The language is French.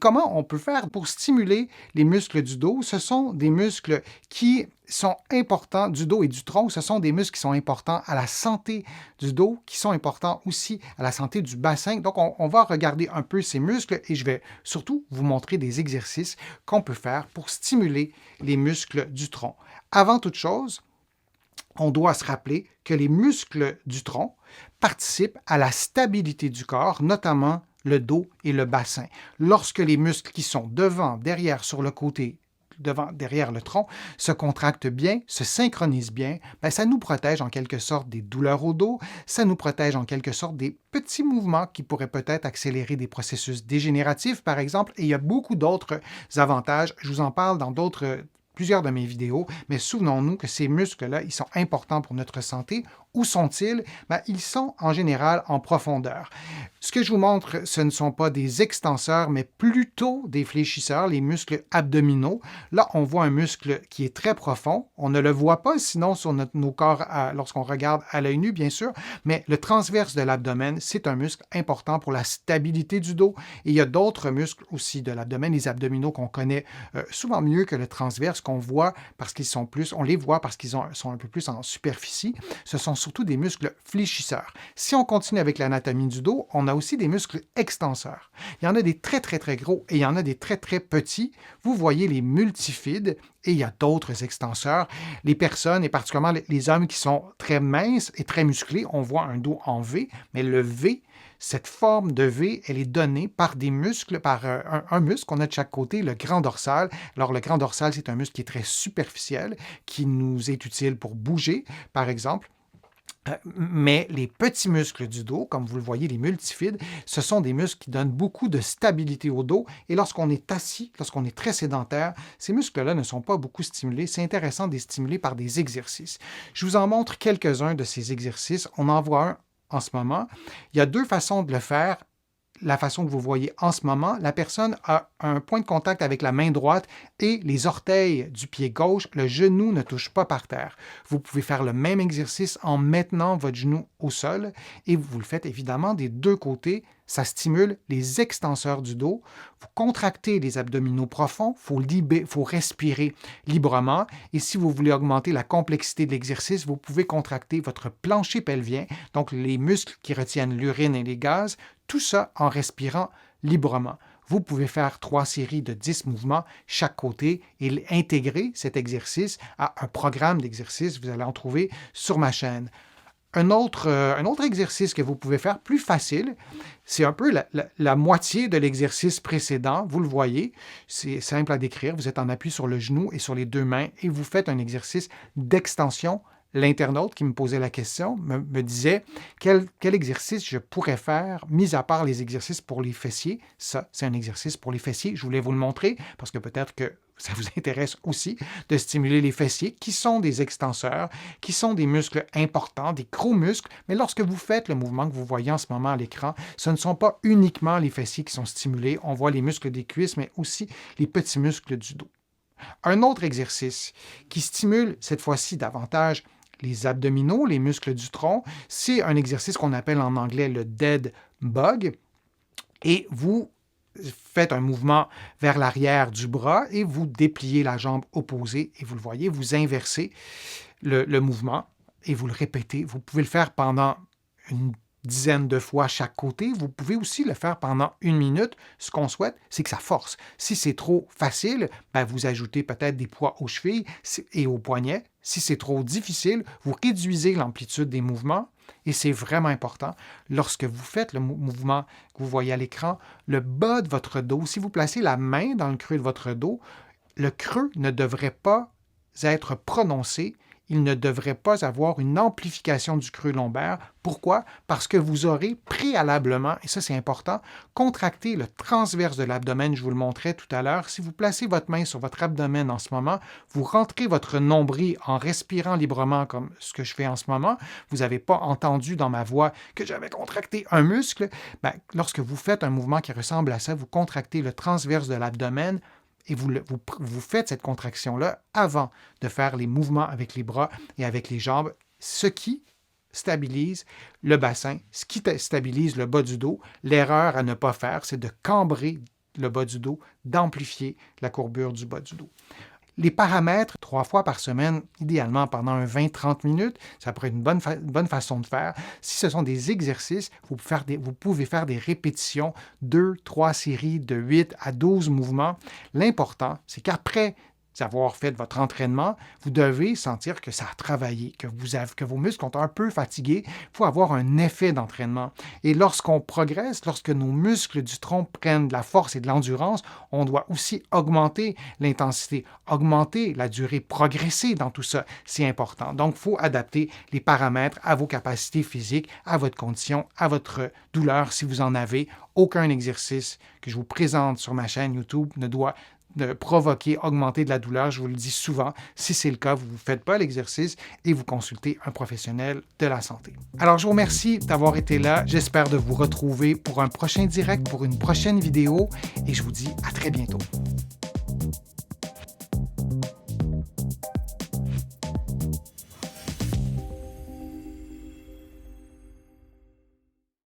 Comment on peut faire pour stimuler les muscles du dos? Ce sont des muscles qui sont importants du dos et du tronc. Ce sont des muscles qui sont importants à la santé du dos, qui sont importants aussi à la santé du bassin. Donc, on va regarder un peu ces muscles et je vais surtout vous montrer des exercices qu'on peut faire pour stimuler les muscles du tronc. Avant toute chose, on doit se rappeler que les muscles du tronc participent à la stabilité du corps, notamment le dos et le bassin. Lorsque les muscles qui sont devant, derrière, sur le côté, devant, derrière le tronc, se contractent bien, se synchronisent bien, ça nous protège en quelque sorte des douleurs au dos, ça nous protège en quelque sorte des petits mouvements qui pourraient peut-être accélérer des processus dégénératifs, par exemple, et il y a beaucoup d'autres avantages. Je vous en parle dans plusieurs de mes vidéos, mais souvenons-nous que ces muscles-là, ils sont importants pour notre santé. Où sont-ils? Ils sont en général en profondeur. Ce que je vous montre, ce ne sont pas des extenseurs, mais plutôt des fléchisseurs, les muscles abdominaux. Là, on voit un muscle qui est très profond. On ne le voit pas sinon sur nos corps lorsqu'on regarde à l'œil nu, bien sûr, mais le transverse de l'abdomen, c'est un muscle important pour la stabilité du dos. Et il y a d'autres muscles aussi de l'abdomen, les abdominaux qu'on connaît souvent mieux que le transverse, qu'on voit parce qu'ils sont plus, on les voit parce qu'ils sont un peu plus en superficie. Ce sont surtout des muscles fléchisseurs. Si on continue avec l'anatomie du dos, on a aussi des muscles extenseurs. Il y en a des très, très, très gros et il y en a des très, très petits. Vous voyez les multifides et il y a d'autres extenseurs. Les personnes, et particulièrement les hommes qui sont très minces et très musclés, on voit un dos en V, mais le V, cette forme de V, elle est donnée par des muscles, par un muscle qu'on a de chaque côté, le grand dorsal. Alors, le grand dorsal, c'est un muscle qui est très superficiel, qui nous est utile pour bouger, par exemple. Mais les petits muscles du dos, comme vous le voyez, les multifides, ce sont des muscles qui donnent beaucoup de stabilité au dos. Et lorsqu'on est assis, lorsqu'on est très sédentaire, ces muscles-là ne sont pas beaucoup stimulés. C'est intéressant de les stimuler par des exercices. Je vous en montre quelques-uns de ces exercices. On en voit un en ce moment. Il y a deux façons de le faire. La façon que vous voyez en ce moment, la personne a un point de contact avec la main droite et les orteils du pied gauche, le genou ne touche pas par terre. Vous pouvez faire le même exercice en maintenant votre genou au sol et vous le faites évidemment des deux côtés. Ça stimule les extenseurs du dos. Vous contractez les abdominaux profonds, il faut respirer librement. Et si vous voulez augmenter la complexité de l'exercice, vous pouvez contracter votre plancher pelvien, donc les muscles qui retiennent l'urine et les gaz, tout ça en respirant librement. Vous pouvez faire 3 séries de 10 mouvements chaque côté et intégrer cet exercice à un programme d'exercice. Vous allez en trouver sur ma chaîne. Un autre exercice que vous pouvez faire, plus facile, c'est un peu la moitié de l'exercice précédent. Vous le voyez, c'est simple à décrire. Vous êtes en appui sur le genou et sur les deux mains et vous faites un exercice d'extension. L'internaute qui me posait la question me disait quel exercice je pourrais faire, mis à part les exercices pour les fessiers. Ça, c'est un exercice pour les fessiers. Je voulais vous le montrer parce que peut-être que ça vous intéresse aussi de stimuler les fessiers, qui sont des extenseurs, qui sont des muscles importants, des gros muscles. Mais lorsque vous faites le mouvement que vous voyez en ce moment à l'écran, ce ne sont pas uniquement les fessiers qui sont stimulés. On voit les muscles des cuisses, mais aussi les petits muscles du dos. Un autre exercice qui stimule cette fois-ci davantage les abdominaux, les muscles du tronc, c'est un exercice qu'on appelle en anglais le dead bug. Et vous faites un mouvement vers l'arrière du bras et vous dépliez la jambe opposée et vous le voyez, vous inversez le mouvement et vous le répétez. Vous pouvez le faire pendant une dizaine de fois chaque côté. Vous pouvez aussi le faire pendant 1 minute. Ce qu'on souhaite, c'est que ça force. Si c'est trop facile, vous ajoutez peut-être des poids aux chevilles et aux poignets. Si c'est trop difficile, vous réduisez l'amplitude des mouvements. Et c'est vraiment important, lorsque vous faites le mouvement que vous voyez à l'écran, le bas de votre dos, si vous placez la main dans le creux de votre dos, le creux ne devrait pas être prononcé. Il ne devrait pas avoir une amplification du creux lombaire. Pourquoi? Parce que vous aurez préalablement, et ça c'est important, contracté le transverse de l'abdomen, je vous le montrais tout à l'heure. Si vous placez votre main sur votre abdomen en ce moment, vous rentrez votre nombril en respirant librement comme ce que je fais en ce moment. Vous n'avez pas entendu dans ma voix que j'avais contracté un muscle. Lorsque vous faites un mouvement qui ressemble à ça, vous contractez le transverse de l'abdomen, et vous faites cette contraction-là avant de faire les mouvements avec les bras et avec les jambes, ce qui stabilise le bassin, ce qui stabilise le bas du dos. L'erreur à ne pas faire, c'est de cambrer le bas du dos, d'amplifier la courbure du bas du dos. Les paramètres, 3 fois par semaine, idéalement pendant un 20-30 minutes, ça pourrait être une bonne façon de faire. Si ce sont des exercices, vous pouvez faire des répétitions, 2-3 séries de 8 à 12 mouvements. L'important, c'est qu'après avoir fait votre entraînement, vous devez sentir que ça a travaillé, que vos muscles sont un peu fatigués. Il faut avoir un effet d'entraînement. Et lorsqu'on progresse, lorsque nos muscles du tronc prennent de la force et de l'endurance, on doit aussi augmenter l'intensité, augmenter la durée, progresser dans tout ça. C'est important. Donc, il faut adapter les paramètres à vos capacités physiques, à votre condition, à votre douleur si vous en avez. Aucun exercice que je vous présente sur ma chaîne YouTube ne doit provoquer, augmenter de la douleur. Je vous le dis souvent, si c'est le cas, vous ne faites pas l'exercice et vous consultez un professionnel de la santé. Alors, je vous remercie d'avoir été là. J'espère de vous retrouver pour un prochain direct, pour une prochaine vidéo et je vous dis à très bientôt.